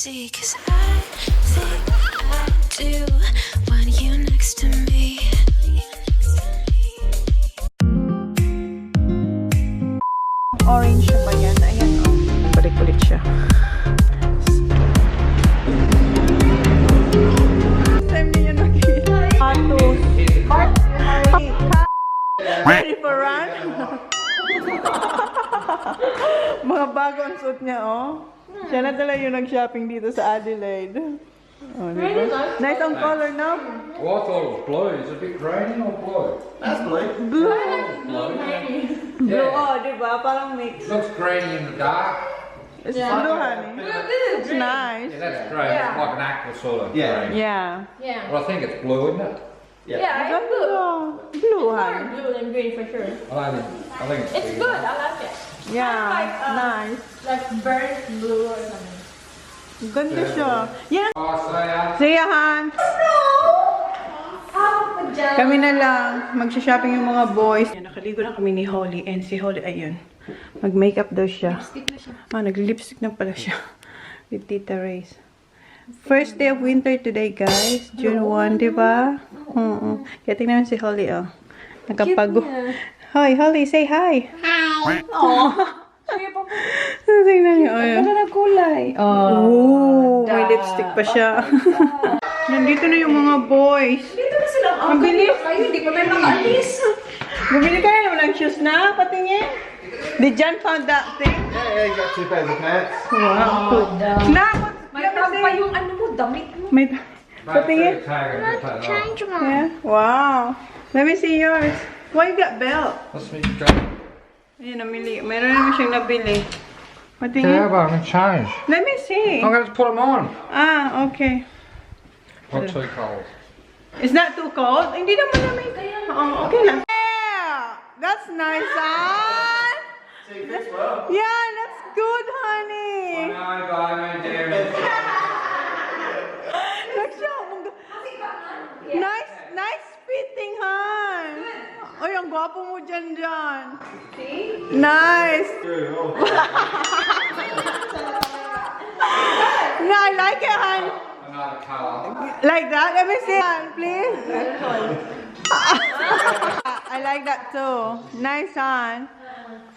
see, 'cause I think I do want you next to me. Orange ba yan? Ayan, oh. Kulit-kulit siya. Time niya nakita. Atos. Ready for run? Mga bago ang suit niya, oh. Siya na talaga yung nag-shopping dito sa Adelaide. Oh, diba? Nice ang color, no? Oh, I thought it was blue. Is it a bit grainy or blue? That's blue. Blue. Blue. Blue, oh, diba? Parang mix. Looks grainy in the dark. It's blue, honey. It's nice. Yeah, that's great. It's like an aqua sort of Yeah. green. Yeah. Yeah. But I think it's blue, isn't it? Yeah, it's blue. Blue, More honey. blue than green for sure. I think it's It's big good. enough. I like it. Yeah, Like, nice. Like burnt blue or something. Ganda siya. Yeah. Oh, so See ya, Han. Kami na lang. Magsha-shopping yung mga boys. Yan, nakaligo na kami ni Holly. And si Holly, ayun. Mag-makeup daw siya. Nag-lipstick na pala siya. With Tita Ray's. First day of winter today, guys. June 1, diba? Kaya tingnan si Holly, oh. Nakapago. Hoy, Holly, say hi. Hi. Aww. Tingnan niyo, oh. Ano na kulay? Oh, may lipstick pa siya. Nandito na yung mga boys. Dito na sila. Oh, Mabilis. kayo, hindi pa may makaalis. Bumili ka na naman ng shoes na, patingin. Did Jan found that thing? Yeah, you got 2 pairs of pants. Wow. May tag pa yung ano mo, damit mo. May patingin. Yeah. Wow. Let me see yours. Why you got belt? Let's meet you. Ayun, namili. Mayroon naman siyang nabili. Yeah, Patingin. but I'm going to change. Let me see. I'm going to put them on. Ah, okay. Not too cold. Is that too cold? Hindi naman namin. Oh, okay lang. Yeah! That's nice, son! See, fits well. Yeah, that's good, honey! No, bye, my dear. Look siya. Nice fitting, hon! Ay, ang gwapo mo dyan. See? Nice! No, I like it, hon. Another colour. Like that? Let me see, hon, please. I like that too. Nice, hon.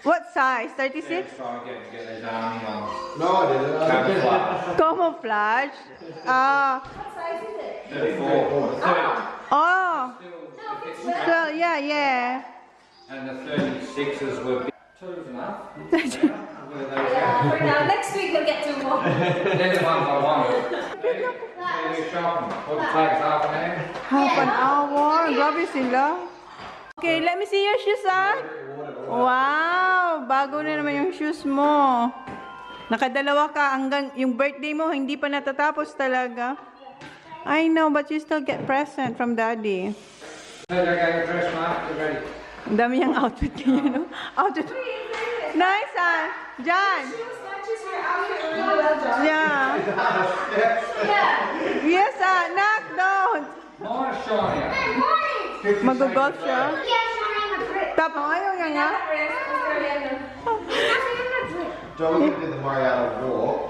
What size? 36? Try and get these army ones. No, I didn't. Camouflage. Camouflage? Ah. What size is it? 34. Oh. So, yeah. And the 36s were big. Two's enough. For now, next week we'll get 2 more. They're the ones I wanted. You're shopping. What it takes half an hour? Half an hour. Grabe sila. Okay, let me see your shoes, ah. Wow! Bago na naman yung shoes mo. Nakadalawa ka hanggang yung birthday mo, hindi pa natatapos talaga. I know, but you still get present from daddy. Okay, dress, Mark. You're ready. Ang dami niyang outfit kanya, no? Outfit. Nice, ah. John. Yeah. Yes, ah. Knock, don't. Mine's shiny. Mag-golf siya. Tapos, ayaw niya nga. John, we did the Mariana walk.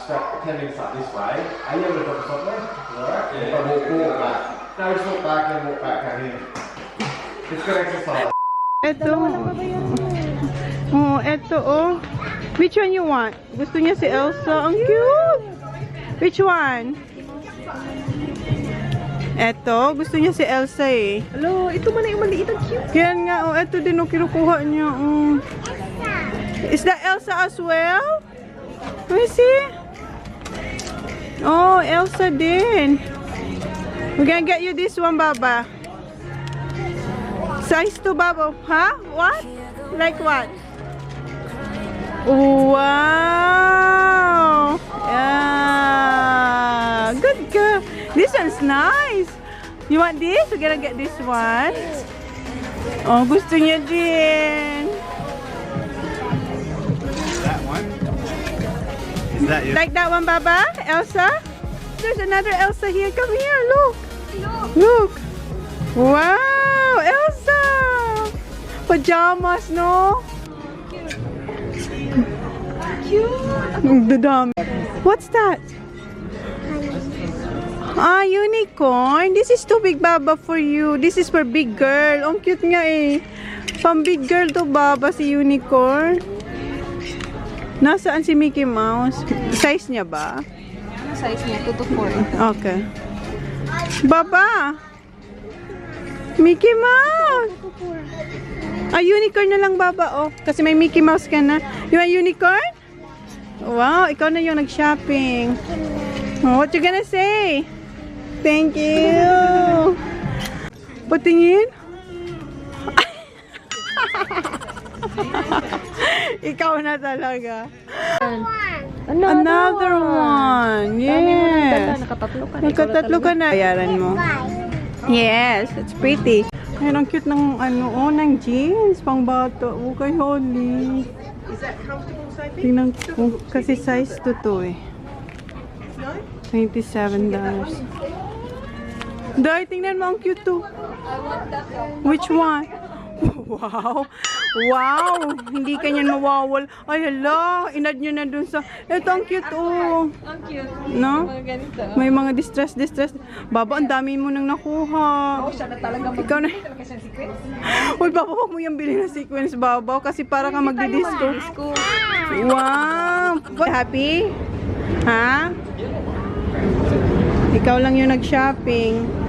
Stop 10 minutes up this way. Are you able to drop us off there? Alright? Yeah. Walk back. No, just walk back and walk back out here. It's good exercise. Eto. Oh, eto, oh. Which one you want? Gusto niya si Elsa. Ang cute. Which one? Eto, gusto niya si Elsa eh. Hello, ito man na yung maliit ang cute. Kaya nga, oh, eto din oh, kinukuha niya. Oh. Is that Elsa as well? Let me see. Oh, Elsa din. We're gonna get you this one, Baba. Size 2, Baba. Huh? What? Like what? Wow! Yeah! Good girl. This one's nice. You want this? We're gonna get this one. Oh, gusto niya din. That one? Is that your... Like that one, Baba? Elsa? There's another Elsa here. Come here. Look. Look. Wow! Elsa! Pajamas, no? Cute. The dumb. What's that? Ah, unicorn. This is too big, Baba, for you. This is for big girl. Ang cute nga eh. Pang big girl to, Baba, si unicorn. Nasaan si Mickey Mouse? Size niya ba? Ano size niya? 2 to 4. Okay. Baba! Mickey Mouse! Ah, unicorn na lang, Baba. Oh, kasi may Mickey Mouse ka na. You want unicorn? Wow, ikaw na yung nag-shopping. Oh, what you gonna say? Thank you! Patingin? Ikaw na talaga. Another one. Yes. Nakatatlo ka na. Nakatatlo ka na. Bayaran mo. Yes, it's pretty. Ay, ang cute ng ng jeans. Pang bata. Oh, kay Holly. Is that comfortable, Sophie? Tingnan ko. Kasi size to eh. $27. Dahil, tingnan mo. Ang cute to. Which one? Wow! Wow! Hindi ka niyan mawawal. Ay, hala! Inad nyo na dun sa... Ito, ang cute, oh! Ang cute. No? Mga ganito. May mga distress. Baba, ang dami mo nang nakuha. Oh, siya na talaga Ikaw na. Kasi sequence. Uy, Baba, huwag mo yung bilhin na sequence, Baba. Kasi para ka magdi-disco. Disco. Wow! Happy? Ha? Ikaw lang yung nag-shopping.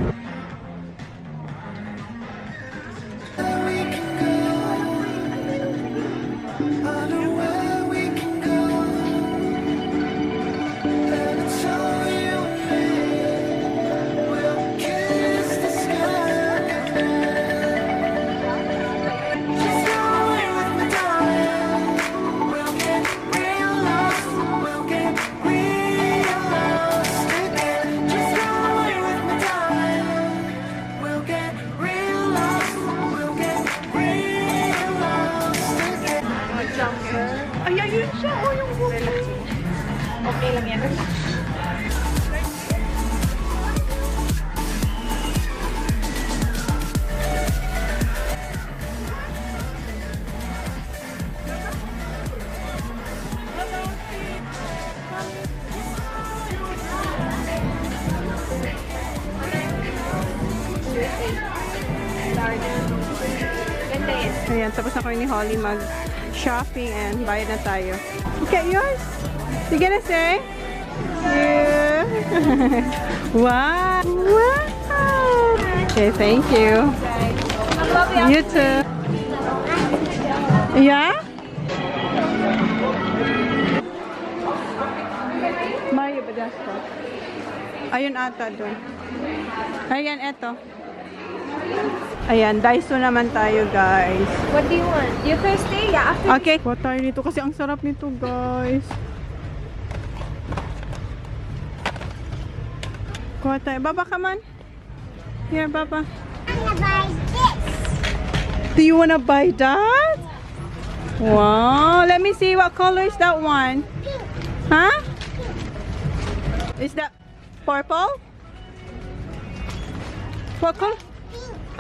Ay, ayun siya. Oh, yung bookie. Okay lang yan. Ganda yan. Ayan, tapos na kami ni Holly mag-shopping and bayad na tayo. Okay, yours? You gonna say? Yeah. Wow! Wow! Okay, thank you. You too. Yeah? Mario Badasco. Ayun ata doon. Ayan, eto. Ayan, Daiso naman tayo, guys. What do you want? You thirsty? Yeah, after. Okay. Kuha tayo nito kasi ang sarap nito, guys. Kuha tayo. Baba, come on. Here, Baba. I'm gonna buy this. Do you wanna buy that? Wow. Let me see what color is that one. Huh? Is that purple? What color?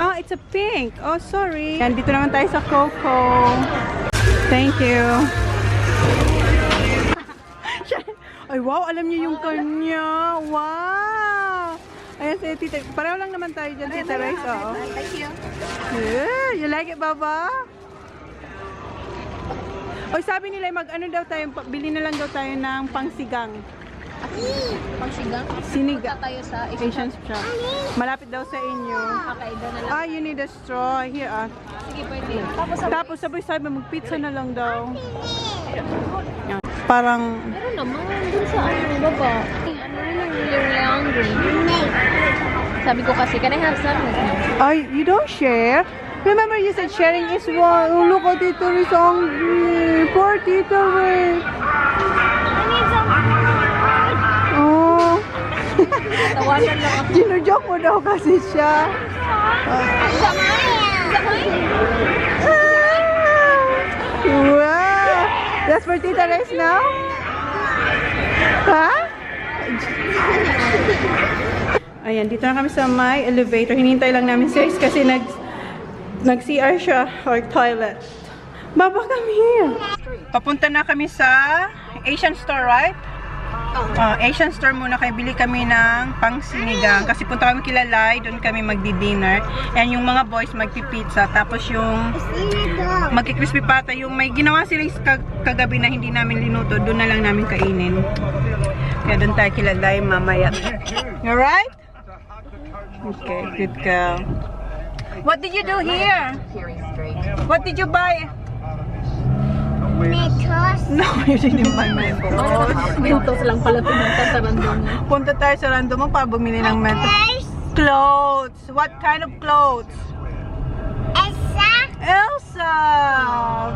Ah, it's a pink. Oh, sorry. Yan, dito naman tayo sa Coco. Thank you. Ay, wow. Alam niyo yung kanya. Wow. Ayan, si Tita. Pareho lang naman tayo dyan, Tita Rice. Oo. Thank you. Yeah, you like it, Baba? Oy, sabi nila mag-ano daw tayo, bili na lang daw tayo ng pangsigang. Pagsigang. Sinigang. Punta tayo sa Asian shop. Malapit daw sa inyo. Okay, doon na lang. Ah, you need a straw. Here, ah. Sige, pwede. Tapos sabay-sabay mag-pizza na lang daw. Yan. Parang, Meron naman. Doon sa baba. Ano rin ang really hungry. Sabi ko kasi, can I have some? ay, you don't share? Remember you said sharing is one. Oh, look at Tito is hungry. Poor Tito Ray. Oh. Tawanan lang ako. Ginujoke mo daw kasi siya. Wow! That's for Tita Rice now? Ha? Ayan, dito na kami sa my elevator. Hinintay lang namin si Rice kasi nag-CR siya or toilet. Baba, come here. Papunta na kami sa Asian store, right? Asian store muna kayo. Bili kami ng pangsinigang. Kasi punta kami kilalay. Doon kami magdi-dinner. And yung mga boys magpipizza. Tapos yung magki-crispy pata. Yung may ginawa sila kagabi na hindi namin linuto. Doon na lang namin kainin. Kaya doon tayo kilalay mamaya. Alright? Okay, good girl. What did you do here? What did you buy? Mentos. No, you didn't buy Mentos. Mentos lang pala pumunta sa random. Punta tayo sa random para bumili ng Mentos. Clothes. What kind of clothes? Elsa. Elsa.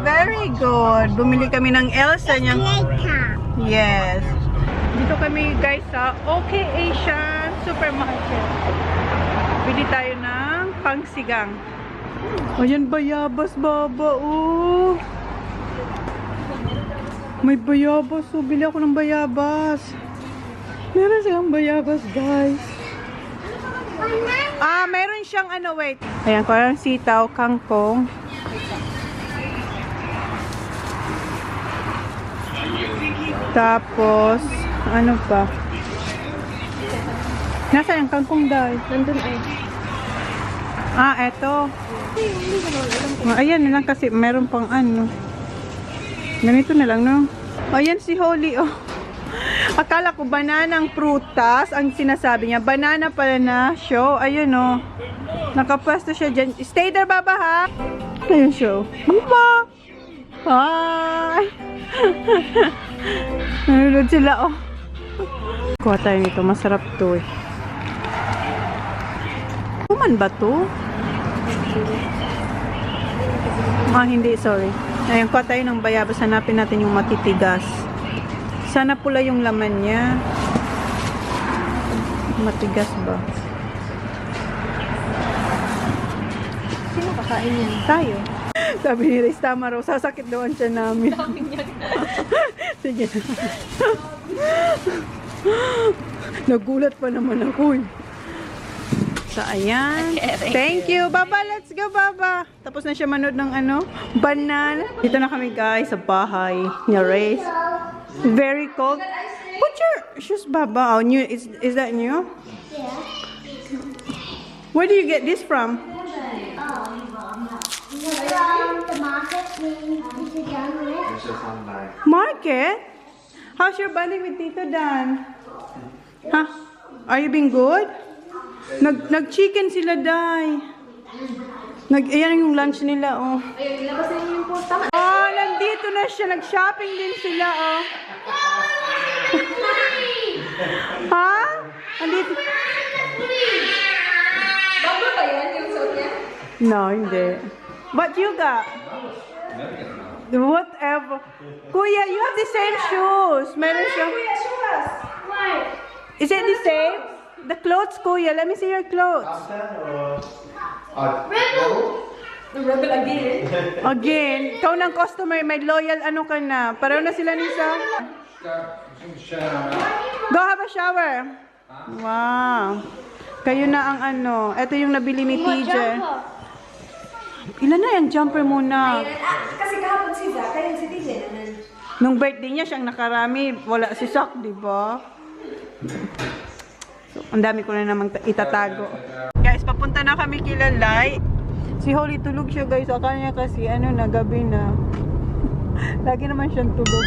Very good. Bumili kami ng Elsa niyang. Later. Yes. Dito kami guys sa OK Asian Supermarket. Bili tayo ng pangsigang. Ayan, bayabas, baba. Oh. May bayabas. So, bili ako ng bayabas. Meron siyang bayabas, guys. Meron siyang ano, wait. Ayan, parang sitaw, kangkong. Tapos, ano pa? Nasaan yung kangkong, guys? Nandun ay. Eto. Ayan na lang kasi meron pang ano. Ganito na lang, no? Ayan si Holly, oh. Akala ko bananang prutas ang sinasabi niya. Banana pala na show. Ayun, oh. Nakapwesto siya dyan. Stay there, Baba, ha? Ayun, show. Baba! Hi! Nanonood sila, oh. Kuha tayo nito. Masarap to, eh. Kuman ba to? Hindi, sorry. Ayun, kuha tayo ng bayabas. Hanapin natin yung matitigas. Sana pula yung laman niya. Matigas ba? Sino kakain yan? Tayo. Sabi ni Riz, tama raw. Sasakit daw ang tiyan namin. Sige. Nagulat pa naman ako, eh. So, ayan. Thank you. Baba, let's go, Baba. Tapos na siya manood ng ano, banana. Dito na kami, guys, sa bahay ni Riz. Very cold. Put your shoes, Baba. Oh, new. Is that new? Yeah. Where do you get this from? From the market when this is done with. It's just Sunday. Market? How's your bonding with Tito Dan? Huh? Are you being good? Nag-chicken sila, Day. Ayan yung lunch nila, oh. Ayun, ilabas na yung post. Tama. Nandito na siya. Nag-shopping din sila, oh. Ha? Nandito. Bago ba yan yung suot niya? No, hindi. What you got? Whatever. Kuya, you have the same shoes. Meron siya. Is it the same? The clothes, Kuya. Let me see your clothes. Rebel again. Again, ikaw ng customer, may loyal ano ka na. Pareho na sila ni Sam. Go have a shower. Wow. Kayo na ang ano. Ito yung nabili ni TJ. Ilan na yan? Jumper muna. Kasi kahapon si Zach, kaya si TJ naman. Nung birthday niya, siyang nakarami. Wala si Sak, di ba? So, ang dami ko na namang itatago. Guys, papunta na kami kilalay. Si Holly tulog siya, guys. Akala niya kasi, ano na, gabi na. Lagi naman siyang tulog.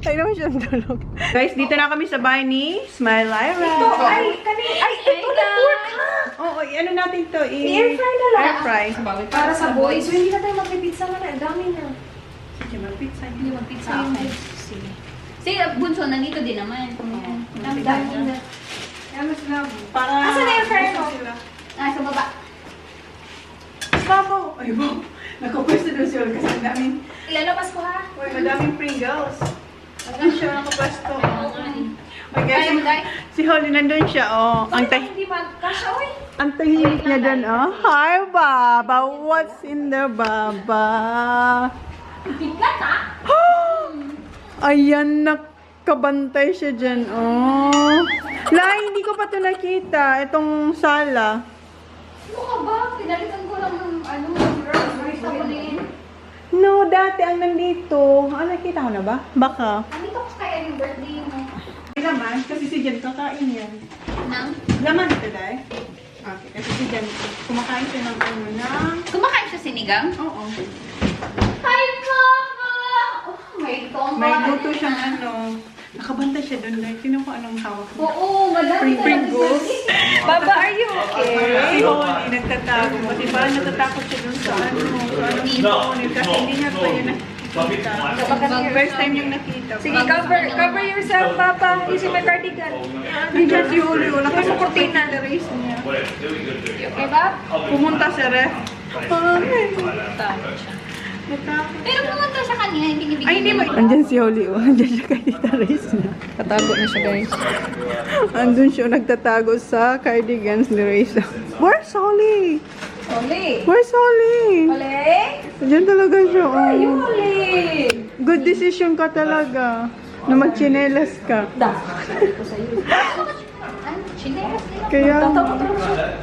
Lagi naman siyang tulog. Guys, dito na kami sa bahay ni Smile Lyra. Ito na pork ha! Oo, ano natin to? I-airfry na lang. Airfry. Para sa boys. So, hindi na tayo magpipizza na. Ang dami na. Sige, mag-pizza. Hindi mag-pizza ako. Sige. Sige, bunso, nandito din naman. Ang dami na. Kaya mas labo. Para... Asan na yung fry mo? Sa baba. Babo! Ay, bo. Nakapwesto doon siya kasi ang daming... Ilalabas ko ha. Uy, madaming Pringles. Ang siya nakapwesto. Uy, guys, si Holly nandun siya, oh. Ang Hindi magkasya, oy. tahimik niya dun, oh. Hi, Baba. What's in there, Baba? Biglat ha? Ayan, nakabantay siya dyan, oh. Lai, hindi ko pa ito nakita. Itong sala. Ano ka ba? Pinalitan ko lang ng ano, rice tapos na yun. No, that ate ang nandito. Ah, nakita ko na ba? Baka. Nandito ko kaya yung birthday mo. May laman, kasi si Jan kakain yan. Nang? Laman ito, Day. Okay, kasi si Jan, kumakain siya ng ano ng... Kumakain siya sinigang? Oo. Hi, Papa! Oh, may toma. May luto siyang ano. Nakabanta siya doon, Day. Sino ko anong hawak mo? Oo, madami Pringles. Baba, are you okay? Si Holly, nagtatago. Kasi parang natatakot siya doon sa ano. Sa ano ni Holly. Kasi hindi niya pa yun nakikita. First time yung nakita. Sige, cover yourself, Papa. Using my cardigan. Hindi niya si Holly. Wala kasi kurtina. Race niya. Okay ba? Pumunta sa ref. Pero pumunta sa kanya, hindi niya Ay, hindi mo. Andyan si Holly. Andyan siya kay Tita Race niya. Tatago na siya, guys. Andun siya nagtatago sa cardigans ni Race. Where's Holly? Oli! Where's Holly? Oli! Andyan talaga siya. Oh. Oli! Good decision ka talaga. Na magchinelas ka. Chinelas nila. Kaya,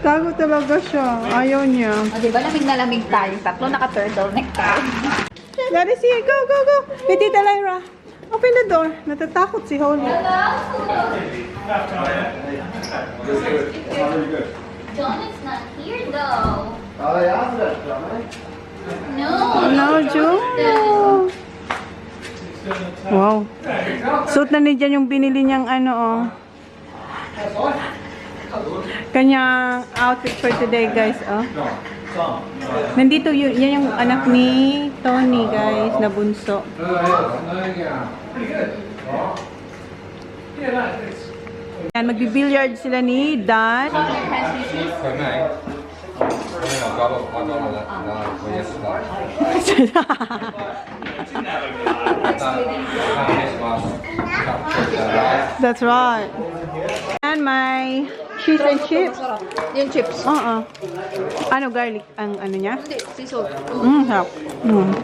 tago talaga siya. Ayaw niya. O, diba lamig na lamig tayo? Tatlo naka-turtleneck tayo. Daddy, sige, go, go, go. Kay Tita Lyra. Open the door. Natatakot si Holly. John is not here though. Oh, they answered that, don't they? No. No, Juno. Wow. Suot na ni Jan yung binili niyang ano, oh. Kanyang outfit for today, guys, oh. Nandito yun, yan yung anak ni Tony, guys, na bunso. Yan, magbi-billiard sila ni Dan. For me, I got that yesterday. That's right. And my cheese and chips. Yung chips. Ano, garlic ang ano niya? Hindi, sea salt. Sarap.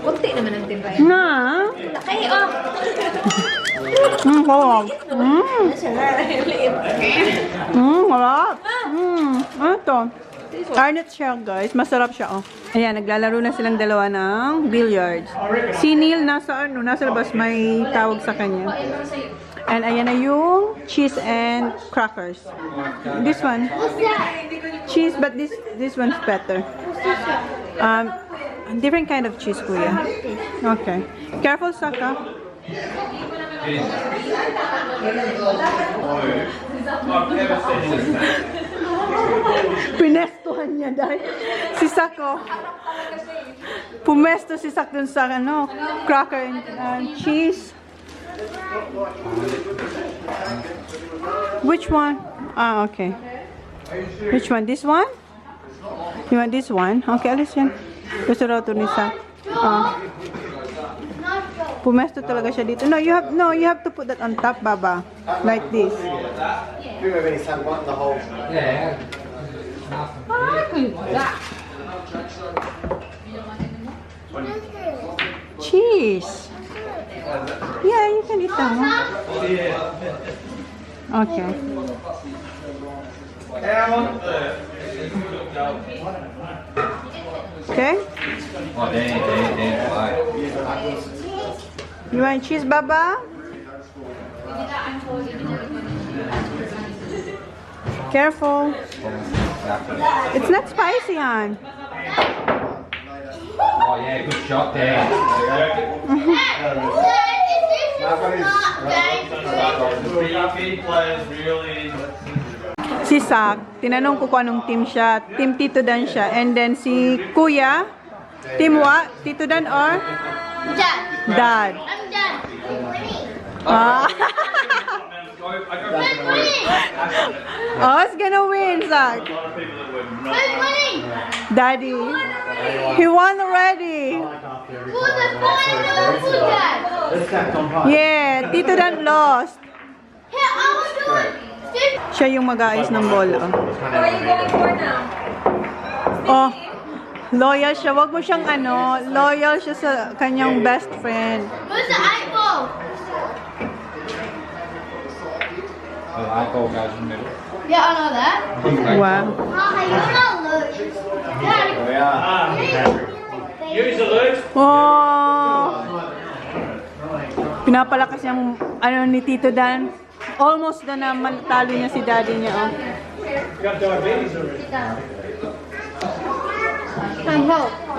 Kunti naman ang timbay. Na? Laki, oh! Sarap. Sarap. Ano to? Arnett shell, guys. Masarap siya, oh. Ayan, naglalaro na silang dalawa ng billiards. Si Neil nasa ano, nasa labas, may tawag sa kanya. And ayan na yung cheese and crackers. This one. Cheese, but this one's better. Different kind of cheese, kuya. Okay. Careful, Saka. Pinestuhan niya dahil si Sako. Pumesto si Sak dun sa ano, cracker and cheese. Which one? Ah, okay. Which one? This one? You want this one? Okay, alis yan. Gusto raw ito ni Sak. Pumesto talaga siya dito. No, you have to put that on top, Baba. Like this. You remember he said what the whole. Yeah. Cheese. Yeah, you can eat that one. Okay. Okay? Oh, dang. You want cheese, Baba? Careful. It's not spicy, hon. Oh, yeah, good shot there. Si Sak, tinanong ko kung anong team siya. Team Tito Dan siya. And then si Kuya, team what? Tito Dan or? Dad. Dad. I'm done. Ah. Oh, it's gonna win, Sak. Who's winning? Daddy. He won already. Who's the final? Who's that? Let's stack on high. Yeah, Tito Dan lost. Here, I was doing. Siya yung mag-aayos ng bola. What are you going for now? Oh, loyal siya. Wag mo siyang ano, loyal siya sa kanyang best friend. Who's the eyeball? The eyeball goes in the middle. Yeah, I know that. Wow. You know Luke. Daddy. Oh, yeah. Oh, Pinapalakas yung ano ni Tito Dan. Almost na matalo niya si daddy niya. Oh.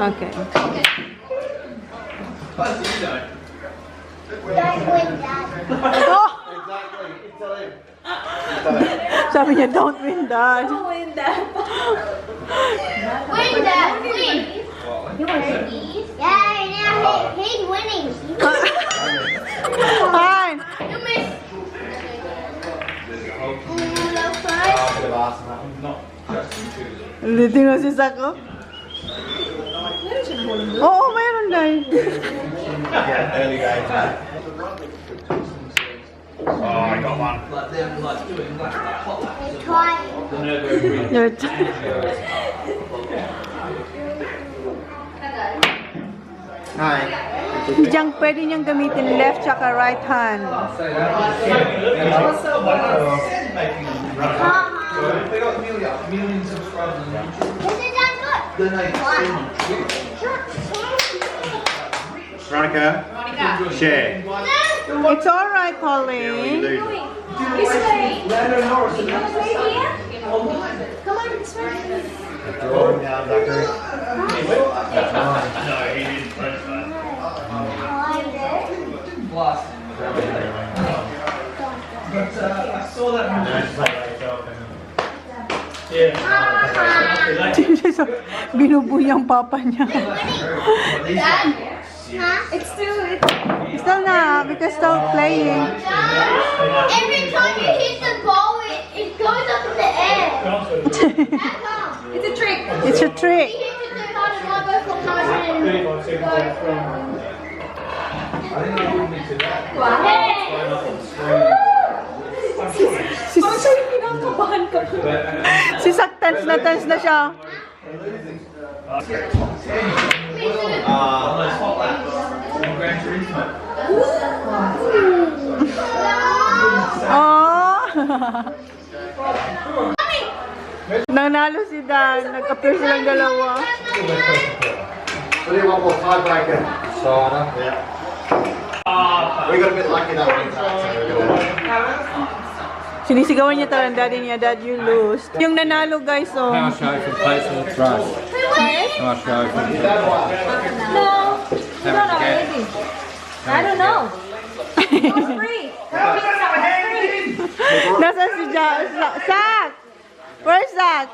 Okay. Don't win that. Oh! Exactly. Tell him. Sabi niya, don't win that. Win that. Win. You want to eat? Yeah, now he's winning. Fine. You missed. Ulitin mo si Sako. Oo, mayroon dahil. Yeah, early days. Oh, I got one. Try. Your Hi. Diyan pwede niyang gamitin left tsaka right hand. This is not good. Veronica. Share. It's alright, Holly. This way. Right here. Come on, this way. Drawing down, Zachary. Binubuyang papa niya. It's still. Still na, because still playing. Every time you hit the ball, it goes up in the air. That's how. It's a trick. It's a trick. He hits it so hard and not go for Si, si Sak tense na siya. Oh! Nanalo si Dan. Nag-appear silang dalawa. What do you want for tiebreaker? Cider. Yeah. We got a bit lucky that one. Sinisigawan niya talagang daddy niya, Dad, you lose. Yung nanalo, guys, oh. I'll show you from place in the trash. I'll show you from the No. You don't already. I don't know. It's free. Nasaan si Zach? Where's Zach?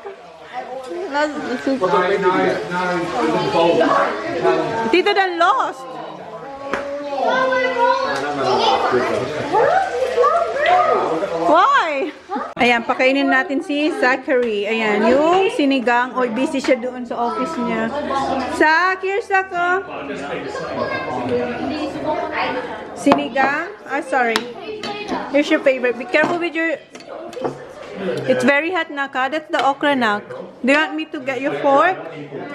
Tito Dan lost. Why? Ayan, pakainin natin si Zachary. Ayan, yung sinigang. Oy, busy siya doon sa office niya. Zach, here's Zach, oh. Sinigang? Ah, sorry. Here's your favorite. Be careful with your... It's very hot, Naka. That's the okra, Nak. Do you want me to get your fork?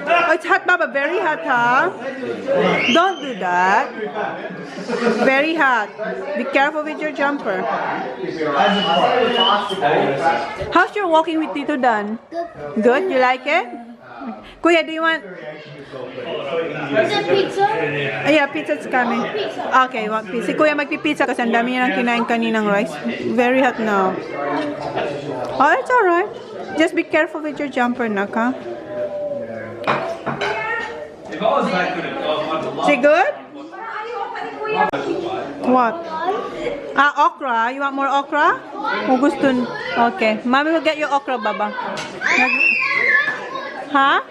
Oh, it's hot, Baba. Very hot, huh? Don't do that. Very hot. Be careful with your jumper. How's your walking with Tito Dan? Good? You like it? Kuya, do you want... Is it pizza? Yeah, pizza's coming. Okay, want pizza. Si Kuya magpipizza kasi ang dami niya nang kinain kaninang rice. Very hot now. Oh, it's alright. Just be careful with your jumper, Naka. Is it good? What? Ah, okra. You want more okra? O gusto... Okay. Mommy will get you okra, Baba. Huh?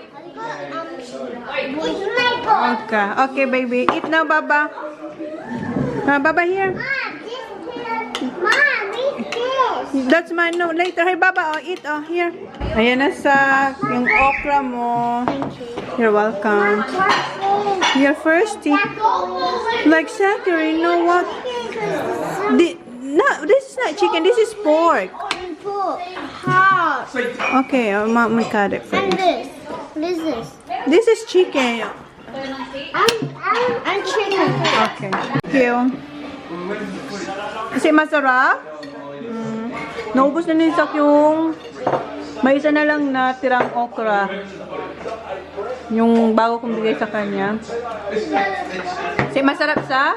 Okay. Okay, baby. Eat now, Baba. Baba, here. That's mine. No, later. Hey, Baba. Oh, eat. Oh, here. Ayan na sa yung okra mo. You're welcome. You're thirsty. Like Zachary, you know what? No, this is not chicken. This is pork. Okay, I'm gonna cut it for And you. this. What is this? This is chicken. I'm chicken. Okay. Thank you. Kasi masarap. Naubos na ni Sak yung may isa na lang na tirang okra. Yung bago kong bigay sa kanya. Kasi masarap sa?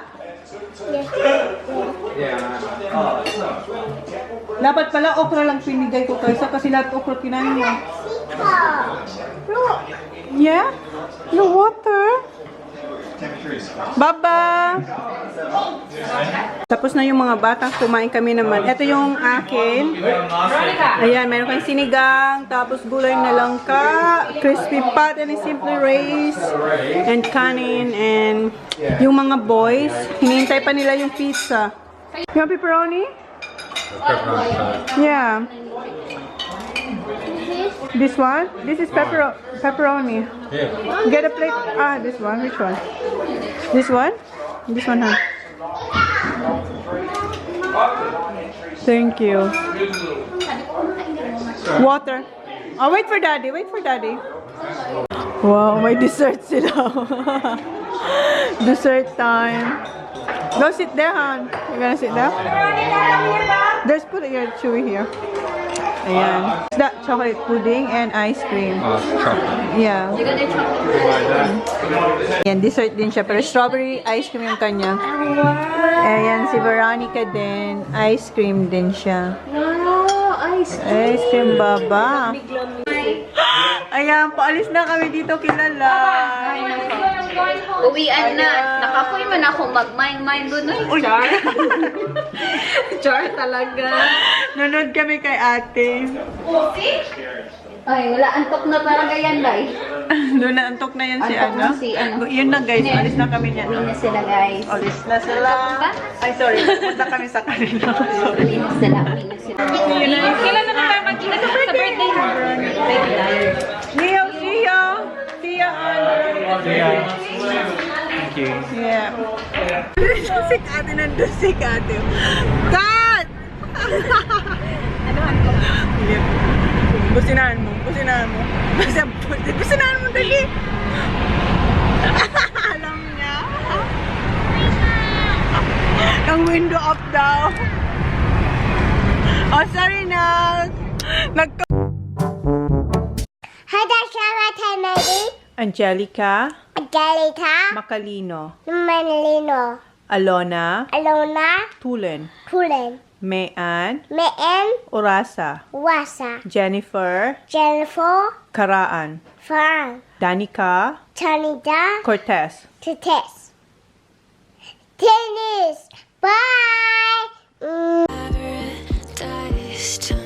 Dapat pala okra lang pinigay ko kaysa kasi lahat okra kinain mo. Yeah? No water? Baba! Tapos na yung mga bata, kumain kami naman. Ito yung akin. Ayan, meron kang sinigang, tapos gulay na langka, crispy pot, and simple rice, and kanin, and yung mga boys, hinihintay pa nila yung pizza. You want pepperoni? Yeah. This one? This is pepperoni. Get a plate. Ah, this one. Which one? This one? This one, huh? Thank you. Water. Oh, wait for daddy. Wait for daddy. Wow, may dessert sila. Dessert time. Go sit there, hon. You gonna sit there? There's put your chewy here. Ayan. Is that chocolate pudding and ice cream? Chocolate. Yeah. Ayan, dessert din siya. Pero strawberry ice cream yung kanya. Ayan, si Veronica din. Ice cream din siya. Wow, ice Ice cream, baba. Ayan, paalis na kami dito kilala. Uwian na. Nakapoy man ako mag-mine doon. Char. Char talaga. Nanood kami kay ate. Ay, wala antok na parang ganyan, Lai. Doon na antok na yan si Antok ano. na si ano. Yun na guys, alis na kami niyan. Uwi na sila, guys. Alis na sila. Ay, sorry. Punta kami sa kanila. Uwi na sila. Kailan na tayo magkita sa birthday? Leo, see ya. See ya on. Thank you. Yeah. Dusik ate, nandusik ate. Cut! Yep. Businahan mo. Businahan mo. Businahan mo, dali. Alam niya. Ang window up daw. Oh, sorry na. Hi, that's maybe. Angelica Angelica. Macalino. Manilino. Alona Alona. Tulen. Pulen. Mayan Meen. Orasa. Wasa. Jennifer Jennifer. Karaan. Farm. Danica Tanida. Cortez. Tites. Tennis. Bye. Paradise.